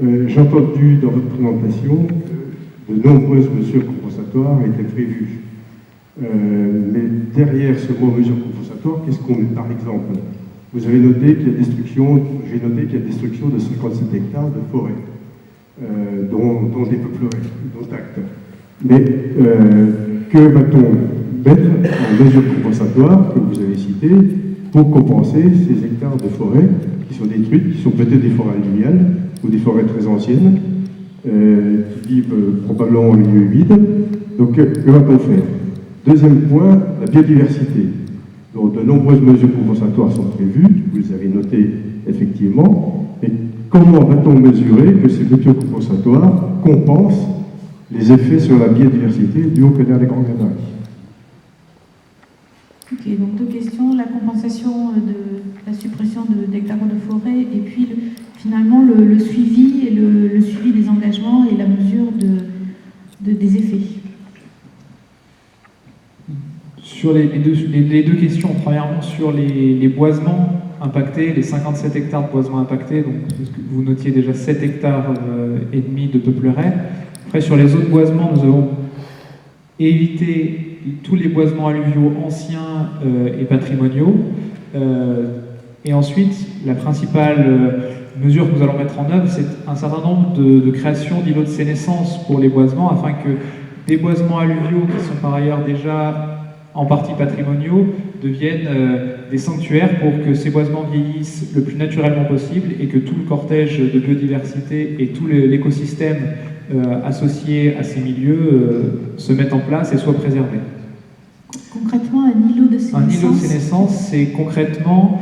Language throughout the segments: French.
J'ai entendu dans votre présentation que de nombreuses mesures compensatoires étaient prévues. Mais derrière ce mot mesures compensatoires, qu'est-ce qu'on met par exemple? Vous avez noté qu'il y a destruction, j'ai noté qu'il y a destruction de 57 hectares de forêt, dont des peupleraies, dont acte. Mais que va-t-on mettre en mesures compensatoires que vous avez citées pour compenser ces hectares de forêt qui sont détruites, qui sont peut-être des forêts alluviales ou des forêts très anciennes, qui vivent probablement en milieu humide. Donc, que va-t-on faire? Deuxième point, la biodiversité. Donc, de nombreuses mesures compensatoires sont prévues, vous les avez notées effectivement, mais comment va-t-on mesurer que ces mesures compensatoires compensent les effets sur la biodiversité du Haut-Canal des Grands Canaries? Ok, donc deux questions, la compensation de la suppression d'hectares de forêt et puis finalement le suivi et le suivi des engagements et la mesure des effets. Sur les deux questions, premièrement sur les boisements impactés, les 57 hectares de boisements impactés, donc vous notiez déjà 7 hectares et demi de peupleraies. Après sur les autres boisements, nous avons évité tous les boisements alluviaux anciens et patrimoniaux. Et ensuite, la principale mesure que nous allons mettre en œuvre, c'est un certain nombre de créations d'îlots de sénescence pour les boisements, afin que des boisements alluviaux qui sont par ailleurs déjà en partie patrimoniaux deviennent des sanctuaires pour que ces boisements vieillissent le plus naturellement possible et que tout le cortège de biodiversité et tout l'écosystème associé à ces milieux se mette en place et soit préservé. Concrètement, un îlot de sénescence. Un îlot de sénescence, c'est concrètement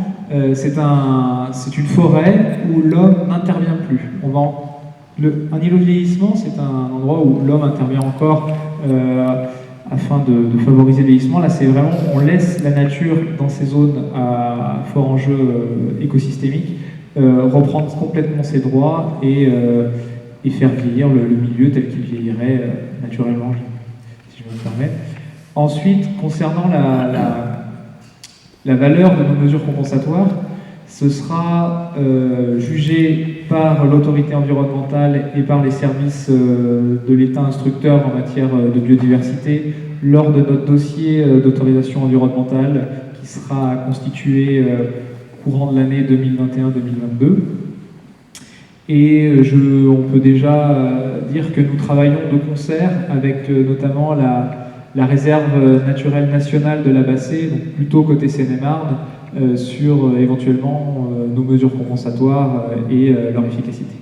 c'est une forêt où l'homme n'intervient plus. Un îlot de vieillissement, c'est un endroit où l'homme intervient encore afin de favoriser le vieillissement. Là, c'est vraiment, on laisse la nature dans ces zones à fort enjeu écosystémique reprendre complètement ses droits et faire vieillir le milieu tel qu'il vieillirait naturellement, si je me permets. Ensuite, concernant la valeur de nos mesures compensatoires, ce sera jugé par l'autorité environnementale et par les services de l'État instructeur en matière de biodiversité lors de notre dossier d'autorisation environnementale qui sera constitué courant de l'année 2021-2022. Et on peut déjà dire que nous travaillons de concert avec notamment la réserve naturelle nationale de la Bassée, donc plutôt côté Seine-et-Marne, sur éventuellement nos mesures compensatoires et leur efficacité.